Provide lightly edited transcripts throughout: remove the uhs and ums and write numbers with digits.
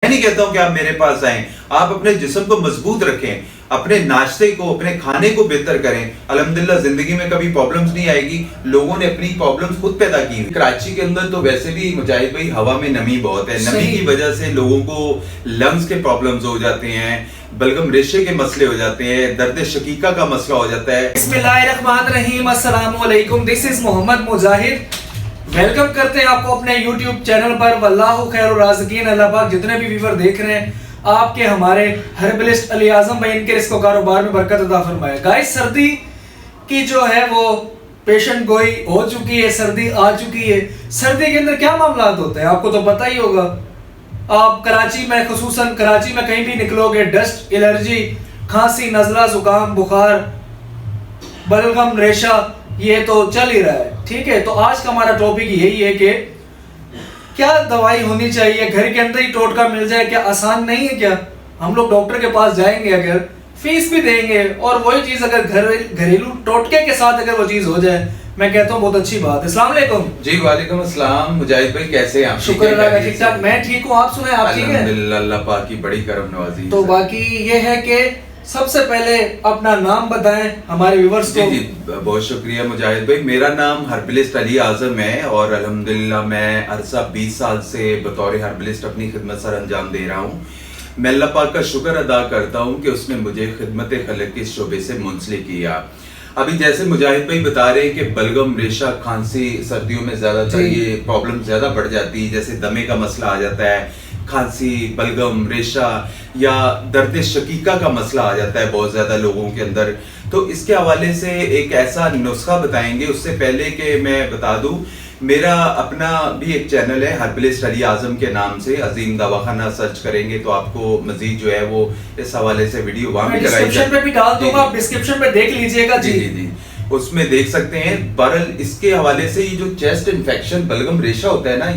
मैं नहीं कहता हूं कि आप मेरे पास आएं, आप अपने जिस्म को मजबूत रखें, अपने नाश्ते को, अपने खाने को बेहतर करें। अल्हम्दुलिल्लाह जिंदगी में कभी प्रॉब्लम्स नहीं आएगी। लोगों ने अपनी प्रॉब्लम्स खुद पैदा की। कराची के अंदर तो वैसे भी मुजाहिद भाई हवा में नमी बहुत है, नमी की वजह से लोगों को लंग्स के प्रॉब्लम्स हो जाते हैं, बलगम रेशे के मसले हो जाते हैं, दर्द शकीका का मसला हो जाता है। बिस्मिल्लाहिर्रहमानिर्रहीम, अस्सलामु अलैकुम, this is Mohammad Mujahid. Welcome करते हैं आपको अपने YouTube चैनल पर। वल्लाहु खैरुर राज़िकीन। अल्लाह पाक जितने भी व्यूअर देख रहे हैं, आपके हमारे हर्बलिस्ट अली आजम भाई इनके रिस्क कारोबार में बरकत अता फरमाए। गाइस, सर्दी की जो है वो पेशेंट गोई हो चुकी है, सर्दी आ चुकी है। सर्दी के अंदर क्या मामला होते हैं आपको तो पता ही होगा। आप कराची में, खुसूसन कराची में कहीं भी निकलोगे, डस्ट एलर्जी, खांसी, नजला, जुकाम, बुखार, बलगम, रेशा, ये तो चल ही रहा है। ठीक है, तो आज का हमारा टॉपिक यही है कि क्या दवाई होनी चाहिए, घर के अंदर ही टोटका मिल जाए, क्या आसान नहीं है? क्या हम लोग डॉक्टर के पास जाएंगे, अगर फीस भी देंगे, और वही चीज अगर घरेलू टोटके के साथ अगर वो चीज हो जाए, मैं कहता हूँ बहुत अच्छी बात है। अस्सलाम वालेकुम। जी वालेकुम अस्सलाम। मुजाहिद भाई कैसे हैं आप? शुक्र अल्लाह का, ठीक ठाक। मैं ठीक हूँ, आप सुनाए, आप ठीक हैं? अल्हम्दुलिल्लाह, अल्लाह पाक की बड़ी करम नवाजी। तो बाकी ये है कि सबसे पहले अपना नाम बताएं हमारे व्यूअर्स को। जी, बहुत शुक्रिया मुजाहिद भाई। मेरा नाम हर्बलिस्ट अली आजम है और अल्हम्दुलिल्लाह मैं अरसा 20 साल से बतौर हर्बलिस्ट अपनी खिदमत सर अंजाम दे रहा हूँ। मैं अल्लाह पाक का शुक्र अदा करता हूँ कि उसने मुझे खिदमत खलक के शोबे से मुंसलिक किया। अभी जैसे मुजाहिद भाई बता रहे हैं कि बलगम, रेशा, खांसी सर्दियों में ज्यादातर ये प्रॉब्लम ज्यादा बढ़ जाती है, जैसे दमे का मसला आ जाता है, खांसी, बलगम, रेशा या दर्द शकीका का मसला आ जाता है बहुत ज्यादा लोगों के अंदर। तो इसके हवाले से एक ऐसा नुस्खा बताएंगे। उससे पहले कि मैं बता दूं, मेरा अपना भी एक चैनल है हर्बलिस्ट अली आजम के नाम से। अजीम दवाखाना सर्च करेंगे तो आपको मजीद जो है वो इस हवाले से वीडियो वहां भी लगाई डिस्क्रिप्शन पे भी डाल दूंगा, आप डिस्क्रिप्शन पे देख लीजिएगा। जी जी जी, उसमें देख सकते हैं। बहरहाल इसके हवाले से ये जो चेस्ट इन्फेक्शन, बलगम, रेशा होता है ना,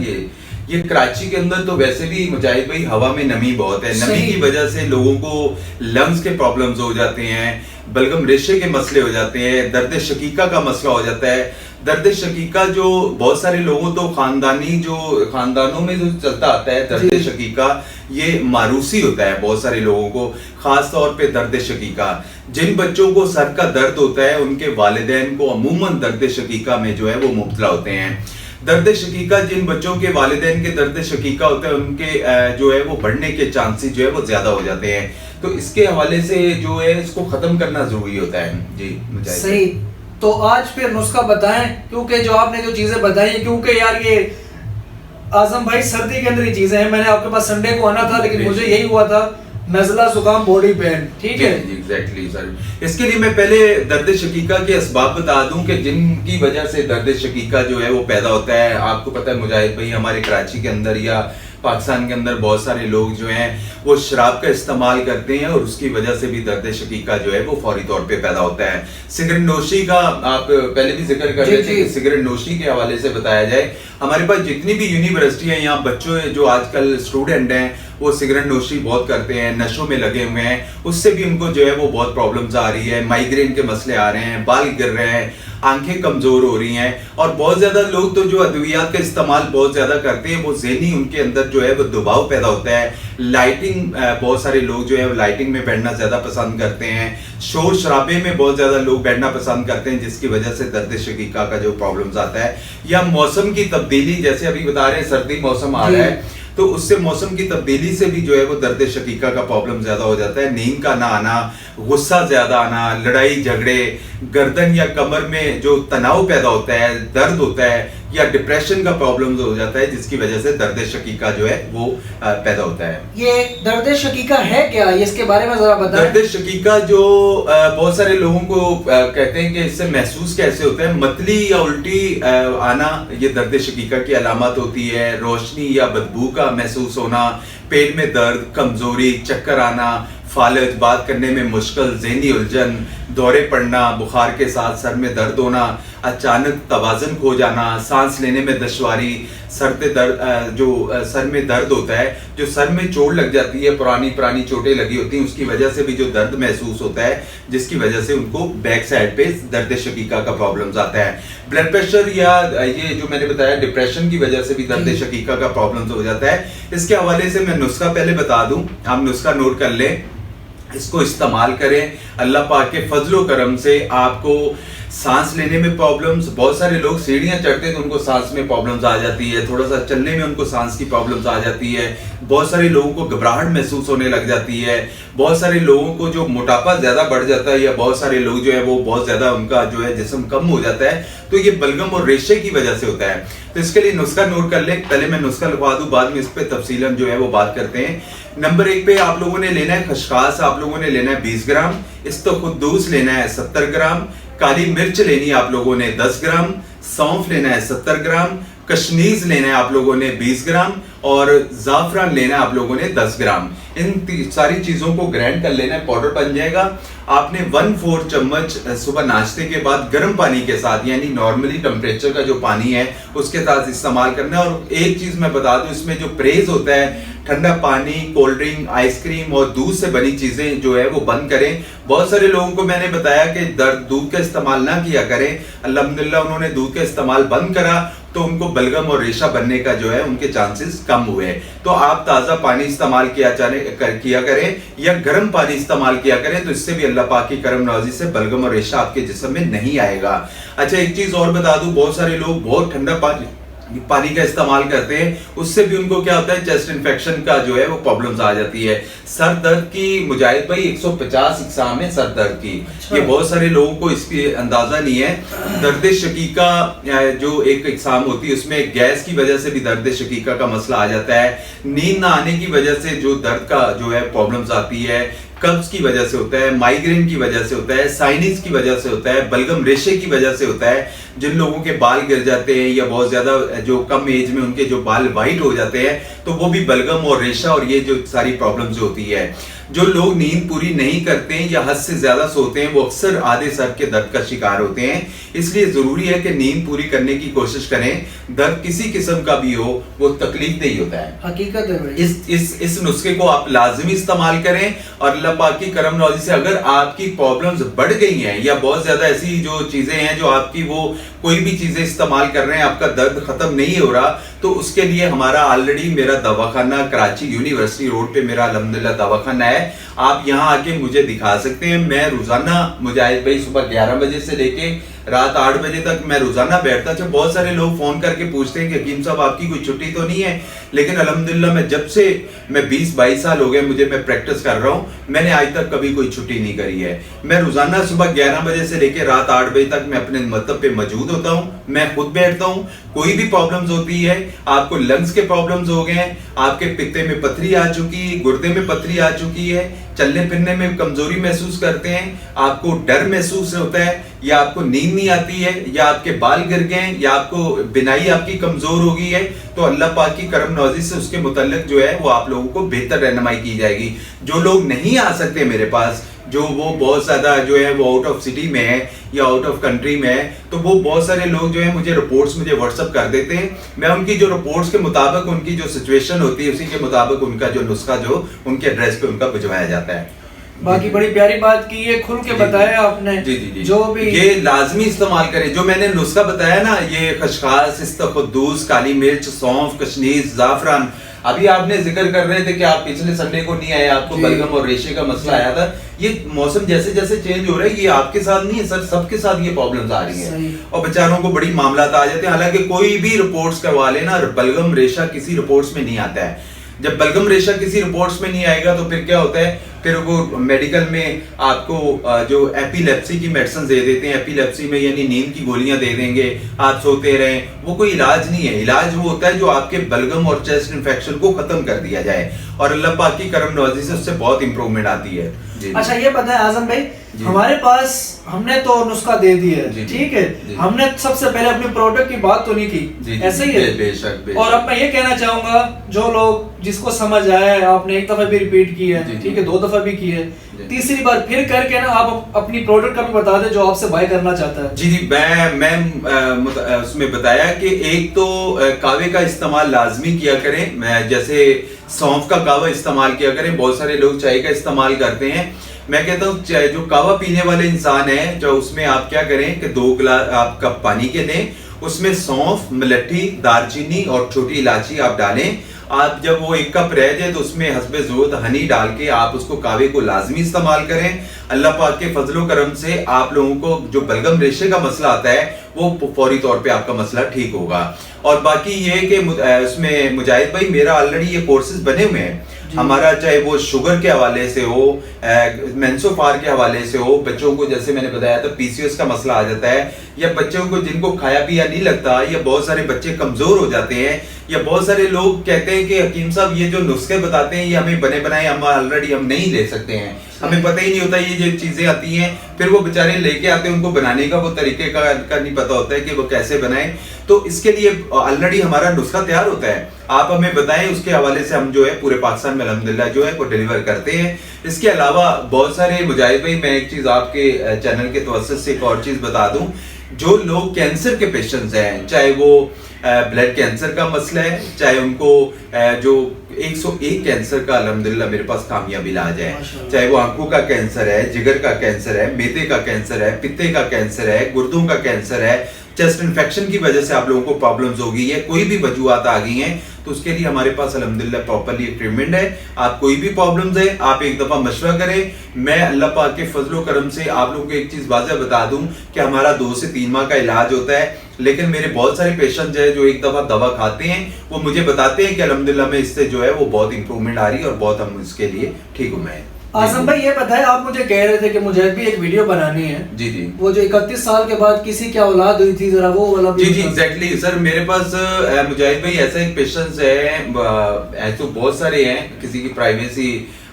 ये कराची के अंदर तो वैसे भी मुजाहिद भाई हवा में नमी बहुत है, नमी की वजह से लोगों को लंग्स के प्रॉब्लम्स हो जाते हैं, बलगम रेशे के मसले हो जाते हैं, दर्द शकीका का मसला हो जाता है। दर्द शकीका जो बहुत सारे लोगों तो खानदानों में जो चलता आता है, दर्द शकीका ये मारूसी होता है बहुत सारे लोगों को, खास तौर पे दर्द शकीका। जिन बच्चों को सर का दर्द होता है उनके वालिदैन को अमूमन दर्द शकीका में जो है वो मुब्तला होते हैं। दर्द शकीका, जिन बच्चों के वालिदैन के दर्द शकीका होता है उनके जो है वो बढ़ने के चांसेस जो है वो ज्यादा हो जाते हैं। तो इसके हवाले से जो है इसको खत्म करना जरूरी होता है। जी मुजाहिद सही। तो आज फिर नुस्खा बताएं, क्योंकि जो आपने जो चीजें बताई, क्योंकि यार ये आजम भाई सर्दी के अंदर ही चीजें हैं। मैंने आपके पास संडे को आना था, लेकिन मुझे यही हुआ था, नजला, जुकाम, बॉडी पेन। ठीक है, एग्जैक्टली सर। इसके लिए मैं पहले दर्द शकीका के असबाब बता दूं कि जिनकी वजह से दर्द शकीका जो है वो पैदा होता है। आपको पता है मुजाहिद भाई, हमारे कराची के अंदर या पाकिस्तान के अंदर बहुत सारे लोग जो हैं वो शराब का इस्तेमाल करते हैं और उसकी वजह से भी दर्द शकीका जो है वो फौरी तौर पे पैदा होता है। सिगरेट नोशी का आप पहले भी जिक्र कर रहे थे कि सिगरेट नोशी के हवाले से बताया जाए। हमारे पास जितनी भी यूनिवर्सिटी है, यहाँ बच्चों जो आजकल स्टूडेंट हैं वो सिगरेट नोशी बहुत करते हैं, नशों में लगे हुए हैं, उससे भी उनको जो है वो बहुत प्रॉब्लम्स आ रही है, माइग्रेन के मसले आ रहे हैं, बाल गिर रहे हैं, आंखें कमजोर हो रही हैं। और बहुत ज्यादा लोग तो जो अद्वियात का इस्तेमाल बहुत ज्यादा करते हैं, वो ज़हनी उनके अंदर जो है वो दबाव पैदा होता है। लाइटिंग, बहुत सारे लोग जो है लाइटिंग में बैठना ज्यादा पसंद करते हैं, शोर शराबे में बहुत ज्यादा लोग बैठना पसंद करते हैं, जिसकी वजह से दर्द शकीका का जो प्रॉब्लम्स आता है। या मौसम की तब्दीली, जैसे अभी बता रहे हैं सर्दी मौसम आ रहा है, तो उससे मौसम की तब्दीली से भी जो है वो दर्द शकीका का प्रॉब्लम ज्यादा हो जाता है। नींद का ना आना, गुस्सा ज्यादा आना, लड़ाई झगड़े, गर्दन या कमर में जो तनाव पैदा होता है, दर्द होता है, या डिप्रेशन का प्रॉब्लम हो जाता है, जिसकी वजह से दर्द शकीका जो है वो पैदा होता है। ये दर्द शकीका है क्या, इसके बारे में जरा बताएं। दर्द शकीका जो बहुत सारे लोगों को कहते हैं कि इससे महसूस कैसे होता है, मतली या उल्टी आना ये दर्द शकीका की अलामत होती है। रोशनी या बदबू का महसूस होना, पेट में दर्द, कमजोरी, चक्कर आना, फालज, बात करने में मुश्किल, ज़हनी उलझन, दौरे पड़ना, बुखार के साथ सर में दर्द होना, अचानक तवाज़ुन खो जाना, सांस लेने में दुश्वारी, सर में दर्द होता है, जो सर में चोट लग जाती है, पुरानी चोटें लगी होती हैं, उसकी वजह से भी जो दर्द महसूस होता है, जिसकी वजह से उनको बैक साइड पे दर्द शकीका का प्रॉब्लम्स आता है। ब्लड प्रेशर या ये जो मैंने बताया डिप्रेशन की वजह से भी दर्द शकीका का प्रॉब्लम्स हो जाता है। इसके हवाले से मैं नुस्खा पहले बता दूं, आप नुस्खा नोट कर लें, इसको इस्तेमाल करें। अल्लाह पाक के फजलो करम से आपको सांस लेने में प्रॉब्लम्स, बहुत सारे लोग सीढ़ियां चढ़ते हैं तो उनको सांस में प्रॉब्लम्स आ जाती है, थोड़ा सा चलने में उनको सांस की प्रॉब्लम्स आ जाती है, बहुत सारे लोगों को घबराहट महसूस होने लग जाती है, बहुत सारे लोगों को जो मोटापा ज्यादा बढ़ जाता है, या बहुत सारे लोग जो है वो बहुत ज्यादा उनका जो है जिस्म कम हो जाता है, तो ये बलगम और रेशे की वजह से होता है। तो इसके लिए नुस्खा नोट कर ले, पहले मैं नुस्खा लिखवा दूं, बाद में इस पे तफसीलन जो है वो बात करते हैं। नंबर 1 पे आप लोगों ने लेना है खसकास, आप लोगों ने लेना है 20 ग्राम, इस्तखुद्दूस लेना है 70 ग्राम, काली मिर्च लेनी है आप लोगों ने 10 ग्राम, सौंफ लेना है 70 ग्राम, कशनीज लेना है आप लोगों ने 20 ग्राम और जाफरान लेना है आप लोगों ने 10 ग्राम। इन सारी चीजों को ग्राइंड कर लेना है, पाउडर बन जाएगा। आपने 1/4 चम्मच सुबह नाश्ते के बाद गर्म पानी के साथ, यानी नॉर्मली टेम्परेचर का जो पानी है उसके साथ इस्तेमाल करना है। और एक चीज मैं बता दूं, इसमें जो परहेज होता है, ठंडा पानी, कोल्ड ड्रिंक, आइसक्रीम और दूध से बनी चीजें जो है वो बंद करें। बहुत सारे लोगों को मैंने बताया कि दूध का इस्तेमाल ना किया करें, अल्हम्दुलिल्लाह उन्होंने दूध का इस्तेमाल बंद करा तो उनको बलगम और रेशा बनने का जो है उनके चांसेस कम हुए। तो आप ताज़ा पानी इस्तेमाल किया करें या गर्म पानी इस्तेमाल किया करें, तो इससे भी अल्लाह पाक की करम नवाजी से बलगम और रेशा आपके जिस्म में नहीं आएगा। अच्छा, एक चीज और बता दूं, बहुत सारे लोग बहुत ठंडा पानी का इस्तेमाल करते हैं, उससे भी उनको क्या होता है, चेस्ट इन्फेक्शन का जो है वो प्रॉब्लम्स आ जाती है। सर दर्द की मुजाहिद भाई 150 इकसाम है सर दर्द की। अच्छा। ये बहुत सारे लोगों को इसकी अंदाजा नहीं है। दर्द शकीका जो एक इकसाम होती है उसमें गैस की वजह से भी दर्द शकीका का मसला आ जाता है, नींद ना आने की वजह से जो दर्द का जो है प्रॉब्लम्स आती है, कब्ज की वजह से होता है, माइग्रेन की वजह से होता है, साइनिस की वजह से होता है, बलगम रेशे की वजह से होता है। जिन लोगों के बाल गिर जाते हैं या बहुत ज्यादा जो कम एज में उनके जो बाल वाइट हो जाते हैं, तो वो भी बलगम और रेशा और ये जो सारी प्रॉब्लम्स होती है। जो लोग नींद पूरी नहीं करते हैं या हद से ज्यादा सोते हैं, वो अक्सर आधे सर के दर्द का शिकार होते हैं। इसलिए जरूरी है कि नींद पूरी करने की कोशिश करें। दर्द किसी किस्म का भी हो, वो तकलीफ नहीं होता है, हकीकत है भाई। इस नुस्खे को आप लाजमी इस्तेमाल करें और अल्लाह पाक की करम नवाजी से अगर आपकी प्रॉब्लम्स बढ़ गई हैं या बहुत ज्यादा ऐसी जो चीजें हैं जो आपकी वो कोई भी चीजें इस्तेमाल कर रहे हैं, आपका दर्द खत्म नहीं हो रहा, तो उसके लिए हमारा ऑलरेडी मेरा दवाखाना कराची यूनिवर्सिटी रोड पे मेरा अल्हम्दुलिल्लाह दवाखाना है। आप यहाँ आके मुझे दिखा सकते हैं। मैं रोजाना मुजाहिद भाई सुबह 11 बजे से लेके रात 8 बजे तक मैं रोजाना बैठता। अच्छा, बहुत सारे लोग फोन करके पूछते हैं कि हकीम साहब आपकी कोई छुट्टी तो नहीं है, लेकिन अल्हम्दुलिल्लाह मैं जब से मैं 20-22 साल हो गए मैं प्रैक्टिस कर रहा हूँ, मैंने आज तक कभी कोई छुट्टी नहीं करी है। मैं रोजाना सुबह 11 बजे से लेकर रात 8 बजे तक मैं अपने मतलब पे मौजूद होता हूँ, मैं खुद बैठता हूँ। कोई भी प्रॉब्लम्स होती है, आपको लंग्स के प्रॉब्लम्स हो गए, आपके पित्ते में पथरी आ चुकी है, गुर्दे में पथरी आ चुकी है, चलने फिरने में कमजोरी महसूस करते हैं, आपको डर महसूस होता है, या आपको नींद नहीं आती है, या आपके बाल गिर गए, या आपको बिनाई आपकी कमजोर हो गई है, तो अल्लाह पाक की करम नवाजी से उसके मुतल्लिक जो है वो आप लोगों को बेहतर रहनुमाई की जाएगी। जो लोग नहीं आ सकते मेरे पास, जो वो बहुत ज्यादा जो है वो आउट ऑफ सिटी में है या आउट ऑफ कंट्री में है, तो वो बहुत सारे लोग जो है मुझे रिपोर्ट्स मुझे व्हाट्सअप कर देते हैं। मैं उनकी जो रिपोर्ट्स के मुताबिक उनकी जो सिचुएशन होती है उसी के मुताबिक उनका जो नुस्खा जो उनके एड्रेस पे उनका भिजवाया जाता है। बाकी बड़ी प्यारी बात की है, खुल के बताया आपने। जी। जो भी ये लाजमी इस्तेमाल करें। जो मैंने नुस्खा बताया ना, ये खसकास, इस्तखुद्दूस, काली मिर्च, सौंफ, कशनीज, जाफरान, अभी आपने जिक्र कर रहे थे कि आप पिछले संडे को नहीं आए, आपको बलगम और रेशे का मसला आया था। ये मौसम जैसे जैसे चेंज हो रहा है, ये आपके साथ नहीं है सर, सबके साथ ये प्रॉब्लम्स आ रही हैं और बेचारों को बड़ी मामलात आ जाते हैं। हालांकि कोई भी रिपोर्ट्स करवा लेना, बलगम रेशा किसी रिपोर्ट्स में नहीं आता है। जब बलगम रेशा किसी रिपोर्ट्स में नहीं आएगा तो फिर क्या होता है, फिर वो मेडिकल में आपको जो एपिलेप्सी की मेडिसिन दे देते हैं, एपिलेप्सी में यानी नींद की गोलियां दे देंगे, आप सोते रहें, वो कोई इलाज नहीं है। इलाज वो होता है जो आपके बलगम और चेस्ट इन्फेक्शन को खत्म कर दिया जाए, और अल्लाह पाक की करम नवाजी से उससे बहुत इंप्रूवमेंट आती है। अच्छा, ये बताएं आजम भाई, हमारे पास हमने तो नुस्खा दे दिया है, ठीक है, हमने सबसे पहले अपने प्रोडक्ट की बात तो नहीं की, ऐसे ही है। बेशक। और अब मैं ये कहना चाहूंगा, जो लोग जिसको समझ आया है, आपने एक दफा भी रिपीट की है, ठीक है, 2 दफा दफा भी की है, तीसरी बार फिर करके ना आप अपनी प्रोडक्ट का भी बता दें जो आपसे बाय करना चाहता है। जी मैं उसमें बताया कि एक तो कावे का इस्तेमाल लाजमी किया करें, जैसे सौंफ का कावा इस्तेमाल किया करें। बहुत सारे लोग चाय का इस्तेमाल करते हैं। मैं कहता हूँ जो कावा पीने वाले इंसान है, जो उसमें आप क्या करें कि 2 गिलास आप कप पानी के लें, उसमें सौंफ, मलट्ठी, दालचीनी और छोटी इलायची आप डालें। आप जब वो 1 कप रह जाए तो उसमें हस्बे ज़रूरत हनी डाल के आप उसको कावे को लाजमी इस्तेमाल करें। अल्लाह पाक के फजलो करम से आप लोगों को जो बलगम रेशे का मसला आता है वो फौरी तौर पे आपका मसला ठीक होगा। और बाकी ये कि उसमें मुजाहिद भाई मेरा ऑलरेडी ये कोर्सेज बने हुए हैं हमारा, चाहे वो शुगर के हवाले से हो, मेंसोफार के हवाले से हो, बच्चों को जैसे मैंने बताया था पीसीओएस का मसला आ जाता है, या बच्चों को जिनको खाया पिया नहीं लगता, या बहुत सारे बच्चे कमजोर हो जाते हैं, या बहुत सारे लोग कहते हैं कि हकीम साहब ये जो नुस्खे बताते हैं ये हमें बने बनाए हम ऑलरेडी हम नहीं ले सकते हैं, हमें पता ही नहीं होता ये जो चीजें आती हैं, फिर वो बेचारे लेके आते हैं, उनको बनाने का वो तरीके का नहीं पता होता है कि वो कैसे बनाएं। तो इसके लिए ऑलरेडी हमारा नुस्खा तैयार होता है, आप हमें बताएं, उसके हवाले से हम जो है पूरे पाकिस्तान में अल्हम्दुलिल्लाह जो है वो डिलीवर करते हैं। इसके अलावा बहुत सारे मुजाहिद भाई, मैं एक चीज आपके चैनल के तवज्जुह से एक और चीज बता दूं, जो लोग कैंसर के पेशेंट्स हैं, चाहे वो ब्लड कैंसर का मसला है, चाहे उनको जो 101 कैंसर का अल्हम्दुलिल्लाह मेरे पास कामयाब इलाज है, चाहे वो आंखों का कैंसर है, जिगर का कैंसर है, मेदे का कैंसर है, पित्ते का कैंसर है, गुर्दों का कैंसर है, चेस्ट इन्फेक्शन की वजह से आप लोगों को प्रॉब्लम्स हो गई है, कोई भी वजूहात आ गई हैं, तो उसके लिए हमारे पास अल्हम्दुलिल्लाह प्रॉपर्ली ट्रीटमेंट है। आप कोई भी प्रॉब्लम्स है आप एक दफा मशवरा करें। मैं अल्लाह पाक के फजलो करम से आप लोगों को एक चीज वाज़ह बता दूं कि हमारा 2 से 3 माह का इलाज होता है, लेकिन मेरे बहुत सारे पेशेंट है जो एक दफा दवा खाते हैं, वो मुझे बताते हैं कि अल्हम्दुलिल्लाह में इससे जो है वो बहुत इंप्रूवमेंट आ रही है और बहुत हम इसके लिए ठीक हुए हैं। आजम भाई ये बताएं, आप मुझे कह रहे थे कि मुझे भी एक वीडियो बनानी है। जी जी। वो जो 31 साल के बाद किसी की औलाद हुई थी, जरा वो वाला भी। जी एग्जैक्टली सर, मेरे पास मुजाहिद भाई ऐसा एक पेशेंट्स है, ऐसे तो बहुत सारे हैं, किसी की प्राइवेसी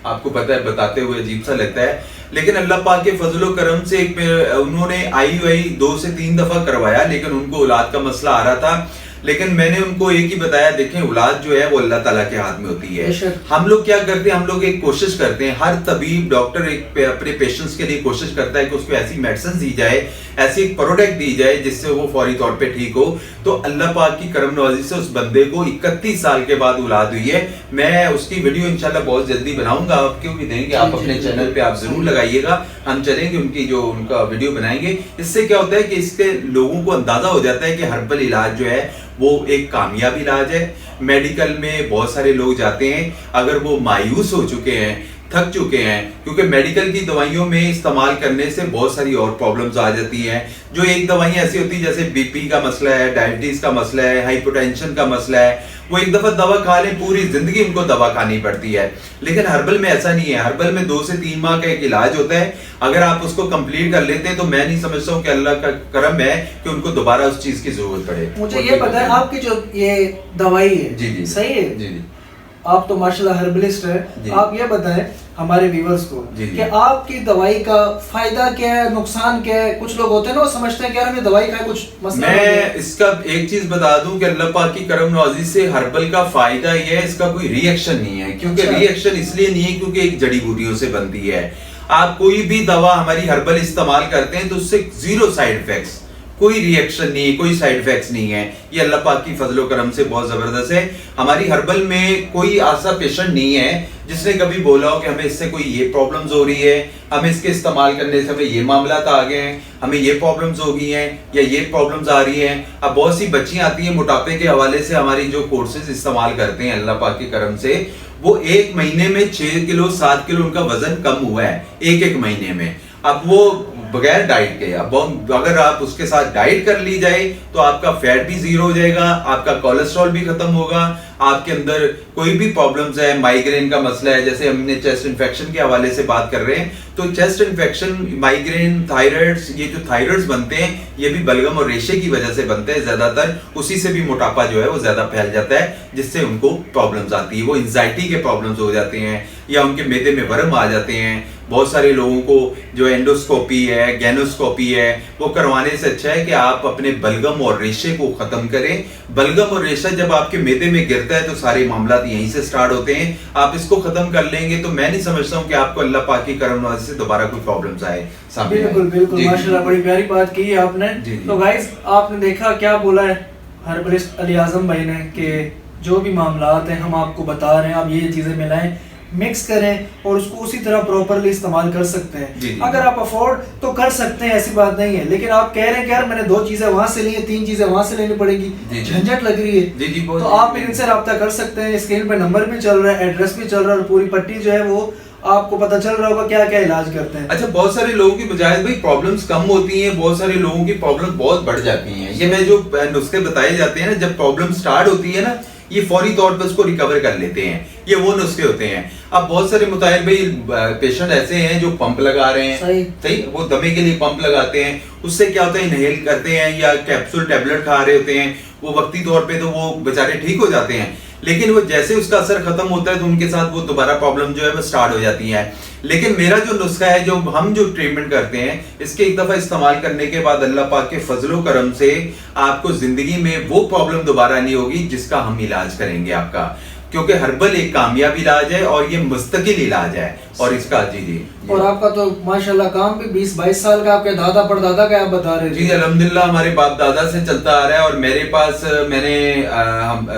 आपको पता है बताते हुए अजीब सा लगता है, लेकिन अल्लाह पाक के फजलो करम से उन्होंने IUI 2 से 3 दफा करवाया, लेकिन उनको औलाद का मसला आ रहा था। लेकिन मैंने उनको एक ही बताया, देखें औलाद जो है वो अल्लाह ताला के हाथ में होती है। हम लोग क्या करते हैं, हम लोग एक कोशिश करते हैं, हर तबीब डॉक्टर एक अपने पेशेंट्स के लिए कोशिश करता है कि उसको ऐसी मेडिसिन दी जाए, ऐसी एक प्रोडक्ट दी जाए जिससे वो फौरी तौर पे ठीक हो। तो अल्लाह पाक की करम नवाजी से उस बंदे को 31 साल के बाद औलाद हुई है। मैं उसकी वीडियो इंशाल्लाह बहुत जल्दी बनाऊंगा, आप क्यों भी देंगे, आप अपने चैनल पे आप जरूर लगाइएगा, हम चलेंगे उनका वीडियो बनाएंगे। इससे क्या होता है कि इसके लोगों को अंदाजा हो जाता है कि हर्बल इलाज जो है वो एक कामयाब इलाज है। मेडिकल में बहुत सारे लोग जाते हैं, अगर वो मायूस हो चुके हैं, थक चुके हैं, क्योंकि मेडिकल की दवाइयों में इस्तेमाल करने से बहुत सारी और प्रॉब्लम्स आ जाती हैं। जो एक दवाइयाँ ऐसी होती है जैसे बीपी का मसला है, डायबिटीज का मसला है, हाइपोटेंशन का मसला है, वो एक दफा दवा खा लें पूरी जिंदगी उनको दवा खानी पड़ती है। लेकिन हर्बल में ऐसा नहीं है, हर्बल में 2 से 3 माह का एक इलाज होता है। अगर आप उसको कंप्लीट कर लेते हैं तो मैं नहीं समझता हूँ कि अल्लाह का करम है कि उनको दोबारा उस चीज की जरूरत पड़े। मुझे ये पता है आपकी जो ये दवाई है, जी जी सही है, जी जी, आप तो माशाल्लाह हर्बलिस्ट है, आप ये बताएं हमारे व्यूअर्स को कि आपकी दवाई का फायदा क्या है, नुकसान क्या है। कुछ लोग होते हैं ना वो समझते हैं कि यार हमें दवाई खाए कुछ मसला। मैं इसका एक चीज बता दूं कि अल्लाह पाक की करम नवाजी से हर्बल का फायदा ये है, इसका कोई रिएक्शन नहीं है। क्योंकि रिएक्शन इसलिए नहीं है क्योंकि एक जड़ी बूटियों से बनती है। आप कोई भी दवा हमारी हर्बल इस्तेमाल करते हैं तो उससे 0 साइड इफेक्ट्स, कोई रिएक्शन नहीं है, कोई साइड इफेक्ट्स नहीं है। ये अल्लाह पाक की फजलो करम से बहुत जबरदस्त है। हमारी हर्बल में कोई ऐसा पेशेंट नहीं है जिसने कभी बोला हो कि हमें इससे कोई ये प्रॉब्लम्स हो रही है, हमें इसके इस्तेमाल करने से हमें ये मामला आ गए हैं, हमें ये प्रॉब्लम्स हो गई हैं या ये प्रॉब्लम्स आ रही हैं। अब बहुत सी बच्चियां आती हैं मोटापे के हवाले से, हमारी जो कोर्सेज इस्तेमाल करते हैं अल्लाह पाक की करम से, वो 1 महीने में 6 किलो 7 किलो उनका वजन कम हुआ है, एक महीने में। अब वो बगैर डाइट के, अब अगर आप उसके साथ डाइट कर ली जाए तो आपका फैट भी 0 हो जाएगा, आपका कोलेस्ट्रॉल भी खत्म होगा, आपके अंदर कोई भी प्रॉब्लम्स है, माइग्रेन का मसला है, जैसे हमने चेस्ट इन्फेक्शन के हवाले से बात कर रहे हैं, तो चेस्ट इन्फेक्शन, माइग्रेन, थायराइड्स, ये जो थायराइड्स बनते हैं ये भी बलगम और रेशे की वजह से बनते हैं ज्यादातर, उसी से भी मोटापा जो है वो ज्यादा फैल जाता है, जिससे उनको प्रॉब्लम्स आती है। वो एंजाइटी के प्रॉब्लम्स हो जाते हैं या उनके मैदे में वर्म आ जाते हैं। बहुत सारे लोगों को जो एंडोस्कोपी है, गैनोस्कोपी है, वो करवाने से अच्छा है कि आप अपने बलगम और रेशे को खत्म करें। बलगम और रेशा जब आपके मैदे में गिरता लेता है तो सारे मामला यहीं से स्टार्ट होते हैं। आप इसको खत्म कर लेंगे तो मैं नहीं समझता हूँ कि आपको अल्लाह पाक की करम नवाज़ी से दोबारा कोई प्रॉब्लम्स आए सामने। बिल्कुल बिल्कुल, माशाल्लाह बड़ी प्यारी बात की है आपने। तो गाइस आपने देखा क्या बोला है हर्बलिस्ट अली आजम भाई ने कि जो भी मामलात हैं हम आपको बता रहे हैं, आप ये चीज़ें मिलाएं, मिक्स करें और उसको उसी तरह प्रॉपरली इस्तेमाल कर सकते हैं। अगर आप अफोर्ड तो कर सकते हैं, ऐसी बात नहीं है, लेकिन आप कह रहे हैं कि यार मैंने 2 चीजें वहां से ली है, 3 चीजें वहां से लेनी पड़ेगी, झंझट लग रही है, तो आप इनसे रब्ता कर सकते हैं। स्क्रीन पे नंबर भी चल रहा है, एड्रेस भी चल रहा है और पूरी पट्टी जो है वो आपको पता चल रहा होगा क्या क्या इलाज करते हैं। अच्छा, बहुत सारे लोगों की मुजाहिद भाई प्रॉब्लम्स कम होती हैं, बहुत सारे लोगों की प्रॉब्लम बहुत बढ़ जाती हैं। ये मैं जो नुस्खे बताए जाते हैं ना, जब प्रॉब्लम स्टार्ट होती है ना, ये फौरी तौर पर उसको रिकवर कर लेते हैं, ये वो नुस्खे होते हैं। अब बहुत सारे मुताहिर भाई पेशेंट ऐसे हैं जो पंप लगा रहे हैं, सही वो दमे के लिए पंप लगाते हैं, उससे क्या होता है इनहेल करते हैं या कैप्सूल टैबलेट खा रहे होते हैं, वो वक्ती तौर पे तो वो बेचारे ठीक हो जाते हैं, लेकिन वो जैसे उसका असर खत्म होता है तो उनके साथ वो दोबारा प्रॉब्लम जो है वो स्टार्ट हो जाती है। लेकिन मेरा जो नुस्खा है, जो हम जो ट्रीटमेंट करते हैं, इसके एक दफा इस्तेमाल करने के बाद अल्लाह पाक के फजलो करम से आपको जिंदगी में वो प्रॉब्लम दोबारा नहीं होगी जिसका हम इलाज करेंगे आपका, क्योंकि हर्बल एक कामयाब इलाज है और ये मुस्तकिल इलाज है। और इसका जी और आपका तो माशाल्लाह काम भी 20-22 साल का, आपके दादा परदादा का आप बता रहे जी, अल्हम्दुलिल्लाह हमारे बाप दादा से चलता आ रहा है। और मेरे पास मैंने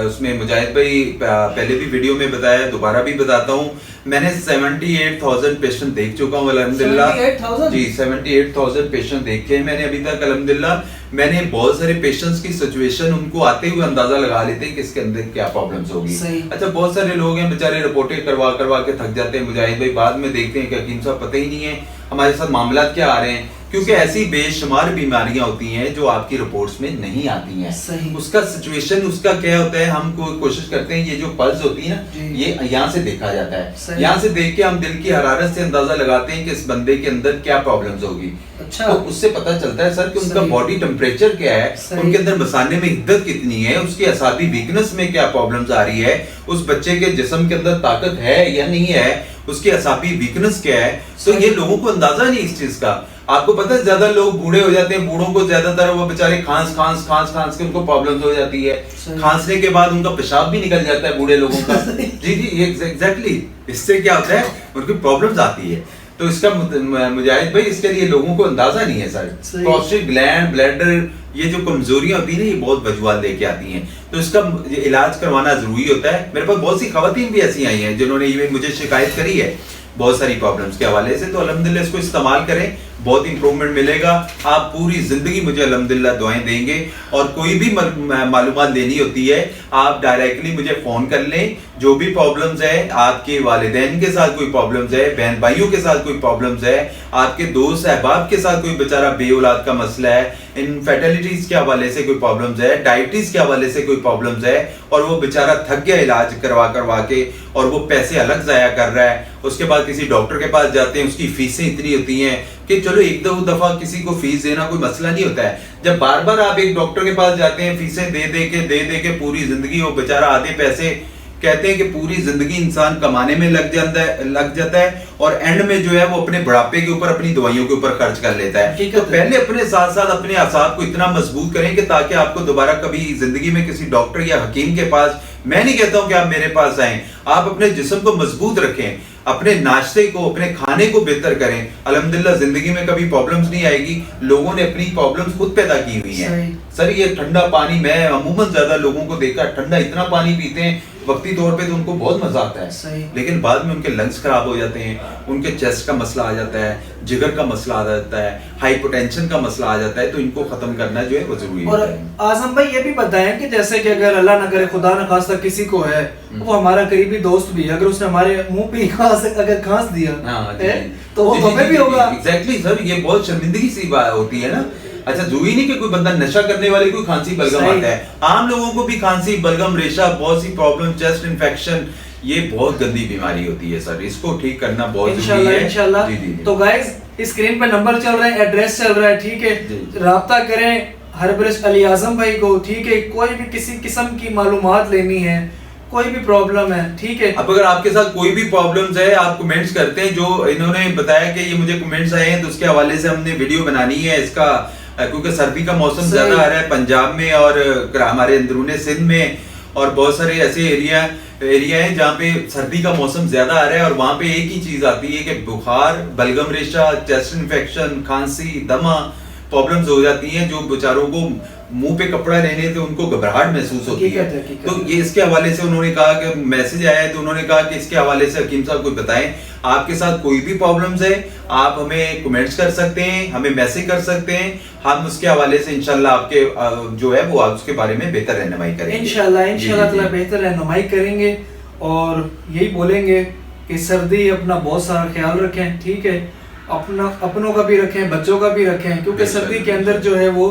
उसमें मुजाहिद भाई पहले भी वीडियो में बताया, दोबारा भी बताता हूँ, मैंने 78,000 पेशेंट देख चुका हूँ अल्हम्दुलिल्लाह। 78,000 जी 78,000 पेशेंट देखे हैं मैंने अभी तक अल्हम्दुलिल्लाह। मैंने बहुत सारे पेशेंट्स की सिचुएशन उनको आते हुए अंदाजा लगा लेते हैं कि इसके अंदर क्या प्रॉब्लम्स होगी। अच्छा, बहुत सारे लोग हैं बेचारे रिपोर्टें करवा के थक जाते हैं मुजाहिद भाई, बाद में देखते हैं कि हकीम साहब पता ही नहीं है हमारे साथ मामला क्या आ रहे हैं, क्योंकि ऐसी बेशुमार बीमारियां होती हैं जो आपकी रिपोर्ट्स में नहीं आती हैं। उसका सिचुएशन उसका क्या होता है, हम कोशिश करते हैं, ये जो पल्स होती है ना, ये यहाँ से देखा जाता है, यहाँ से देख के हम दिल की हरारत से अंदाजा लगाते हैं कि इस बंदे के अंदर क्या प्रॉब्लम्स होगी। अच्छा, तो उससे पता चलता है सर कि उनका बॉडी टेम्परेचर क्या है, उनके अंदर मसाने में हिद्दत कितनी है, उसकी असाबी वीकनेस में क्या प्रॉब्लम्स आ रही है, उस बच्चे के जिस्म के अंदर ताकत है या नहीं है, उसकी असाबी वीकनेस क्या है। तो ये लोगों को अंदाजा नहीं इस चीज का। आपको पता है ज्यादा लोग बूढ़े हो जाते हैं, बूढ़ों को ज्यादातर वो बेचारे खांस के उनको प्रॉब्लम्स हो जाती है, खांसने के बाद उनका पेशाब भी निकल जाता है बूढ़े लोगों का। जी एग्जैक्टली, इससे क्या होता है उनकी प्रॉब्लम्स आती है। तो इसका मुजाहिद भाई, इसके लिए लोगों को अंदाजा नहीं है सर। प्रोस्टेट ग्लैंड, ब्लैडर, ये जो कमजोरियां होती है ना, ये बहुत वजूहात लेके आती हैं, तो इसका इलाज करवाना जरूरी होता है। मेरे पास बहुत सी खवातीन भी ऐसी आई हैं जिन्होंने ये मुझे शिकायत करी है बहुत सारी प्रॉब्लम्स के हवाले से। तो अल्हम्दुलिल्लाह इसको इस्तेमाल करें, बहुत इंप्रूवमेंट मिलेगा, आप पूरी जिंदगी मुझे अल्हम्दुलिल्लाह दुआएं देंगे। और कोई भी मालूमात लेनी होती है, आप डायरेक्टली मुझे फोन कर लें। जो भी प्रॉब्लम्स है, आपके वालिदैन के साथ कोई प्रॉब्लम्स है, बहन भाइयों के साथ कोई प्रॉब्लम्स है, आपके दोस्त अहबाब के साथ कोई बेचारा बेऔलाद का मसला है, इनफर्टिलिटीज के हवाले से कोई प्रॉब्लम्स है, डायबिटीज के हवाले से कोई प्रॉब्लम्स है, और वो बेचारा थक गया इलाज करवा के और वो पैसे अलग जाया कर रहा है, उसके बाद किसी डॉक्टर के पास जाते हैं, उसकी फीसें इतनी होती हैं कि चलो एक दो दफा किसी को फीस देना कोई मसला नहीं होता है। जब बार बार आप एक डॉक्टर के पास जाते हैं, फीसें दे के पूरी जिंदगी, वो बेचारा आधे पैसे कहते हैं कि पूरी जिंदगी इंसान कमाने में लग जाता है और एंड में जो है वो अपने बुढ़ापे के ऊपर, अपनी दवाइयों के ऊपर खर्च कर लेता है। तो पहले अपने साथ साथ अपने असाब को इतना मजबूत करें कि ताकि आपको दोबारा कभी जिंदगी में किसी डॉक्टर या हकीम के पास, मैं नहीं कहता हूं कि आप मेरे पास आएं, आप अपने जिस्म को मजबूत रखें, अपने नाश्ते को, अपने खाने को बेहतर करें, अल्हम्दुलिल्लाह जिंदगी में कभी प्रॉब्लम्स नहीं आएगी। लोगों ने अपनी प्रॉब्लम्स खुद पैदा की हुई हैं। सर ये ठंडा पानी, मैं अमूमन ज्यादा लोगों को देखा ठंडा इतना पानी पीते हैं वक्ती तौर पे तो उनको बहुत मजा आता है, लेकिन बाद में उनके लंग्स खराब हो जाते हैं, उनके चेस्ट का मसला आ जाता है, जिगर का मसला आ जाता है, हाइपोटेंशन का मसला आ जाता है। तो इनको खत्म करना जो है वो जरूरी है। और आजम भाई ये भी बताएं कि जैसे कि अगर अल्लाह ना करे, खुदा ना खास्ता किसी को है, वो हमारा करीबी दोस्त भी, अगर उसने हमारे मुंह पे खांस दिया तो वो हमें भी होगा। एग्जैक्टली सर, ये बहुत शर्मिंदगी सी बात होती है ना। अच्छा, जरूरी नहीं कि कोई बंदा नशा करने वाले को खांसी बलगम आता है, आम लोगों को भी खांसी बलगम रेशा, बहुत सी प्रॉब्लम, चेस्ट इन्फेक्शन, ये बहुत गंदी बीमारी होती है सर। इसको ठीक करना बहुत जरूरी है इंशाल्लाह। तो गाइस स्क्रीन पे नंबर चल रहा है, एड्रेस चल रहा है, ठीक है, राब्ता करें हर्बलिस्ट अली आजम भाई को, ठीक है। कोई भी किसी किस्म की मालूमात लेनी है, कोई भी प्रॉब्लम है, ठीक है। अब अगर आपके साथ कोई भी प्रॉब्लम्स है, आप कमेंट्स करते हैं, जो इन्होंने बताया कि ये मुझे कमेंट्स आए हैं, तो उसके हवाले से हमने वीडियो बनानी है इसका, क्योंकि सर्दी का मौसम ज्यादा आ रहा है पंजाब में और हमारे अंदरूने सिंध में, और बहुत सारे ऐसे एरिया है जहाँ पे सर्दी का मौसम ज्यादा आ रहा है और वहाँ पे एक ही चीज आती है कि बुखार, बलगम रेशा, चेस्ट इन्फेक्शन, खांसी, दमा प्रॉब्लम्स हो जाती हैं, जो बेचारों को मुंह पे कपड़ा लेने से उनको घबराहट महसूस होती है। तो ये इसके हवाले से उन्होंने कहा कि मैसेज आया है, तो उन्होंने कहा कि इसके हवाले से हकीम साहब को बताएं, आपके साथ कोई भी प्रॉब्लम्स है आप हमें कमेंट्स कर सकते हैं, हमें मैसेज कर सकते हैं, हम उसके हवाले से इंशाल्लाह आपके जो है वो उसके बारे में बेहतर रहनुमाई करेंगे। इंशाल्लाह बेहतर रहनुमाई करेंगे और यही बोलेंगे कि सर्दी अपना बहुत सारा ख्याल रखें, ठीक है, अपनों का भी रखें, बच्चों का भी रखें, क्योंकि सर्दी के अंदर जो है वो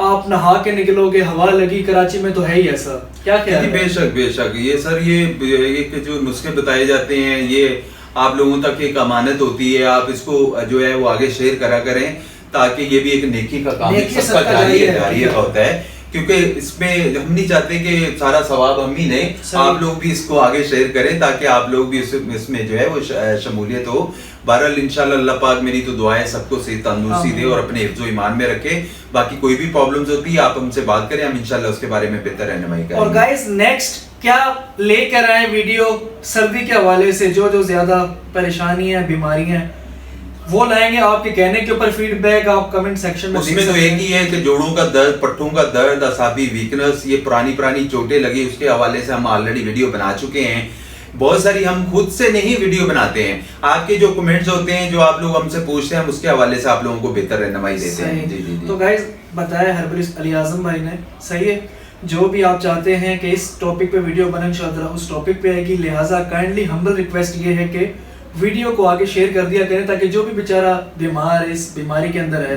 आप नहा के निकलोगे, हवा लगी, कराची में तो है ही ऐसा, क्या ख्याल है? बेशक ये सर ये जो नुस्खे बताए जाते हैं ये आप लोगों तक एक अमानत होती है, आप इसको जो है वो आगे शेयर करा करें ताकि ये भी एक नेकी का काम, सबका जारिया होता है, क्योंकि इसमें हम नहीं चाहते कि सारा सवाब हम ही लें, आप लोग भी इसको आगे शेयर करें ताकि आप लोग भी इसमें जो है वो शमूलियत हो। बहरहाल इंशाल्लाह अल्लाह पाक मेरी तो दुआ है सबको सेहत तंदुरुस्ती दे और अपने हिफ्ज़ो ईमान में रखे। बाकी कोई भी प्रॉब्लम्स होती है आप हमसे बात करें, हम इंशाल्लाह उसके बारे में बेहतर रहनुमाई करेंगे। और गाइस नेक्स्ट क्या लेकर आए वीडियो सर्दी के हवाले से, जो ज्यादा परेशानी है, बीमारियां हैं, वो लाएंगे। आपके कहने के ऊपर फीडबैक आप कमेंट सेक्शन में उसमें तो एक ही है कि जोड़ों का दर्द, पट्टों का दर्द, असाबी वीकनेस, ये पुरानी चोटें लगी, उसके हवाले से हम ऑलरेडी वीडियो बना चुके हैं। बहुत सारी हम खुद से नहीं वीडियो बनाते हैं, आपके जो कमेंट्स होते हैं, जो आप लोग हमसे पूछते हैं, हम उसके हवाले से आप लोगों को बेहतर रहनुमाई देते हैं। जी। तो गाइस बताया हरबरिस अली आजम भाई ने, सही है, जो भी आप चाहते हैं कि इस टॉपिक पे वीडियो बने इंशाअल्लाह उस टॉपिक पे आएगी। लिहाजा काइंडली हम्बल रिक्वेस्ट ये है कि वीडियो को आगे शेयर कर दिया करें ताकि जो भी बेचारा बीमार इस बीमारी के अंदर है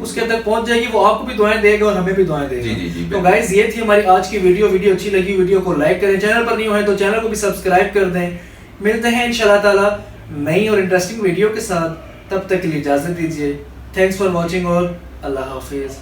उसके तक पहुंच जाएगी, वो आपको भी दुआएं देगा और हमें भी दुआएं देगा। तो गाइस ये थी हमारी आज की वीडियो अच्छी लगी वीडियो को लाइक करें, चैनल पर नहीं हुए तो चैनल को भी सब्सक्राइब कर दें। मिलते हैं इंशाल्लाह ताला नई और इंटरेस्टिंग वीडियो के साथ, तब तक के लिए इजाजत दीजिए। थैंक्स फॉर वॉचिंग और अल्लाह हाफिज।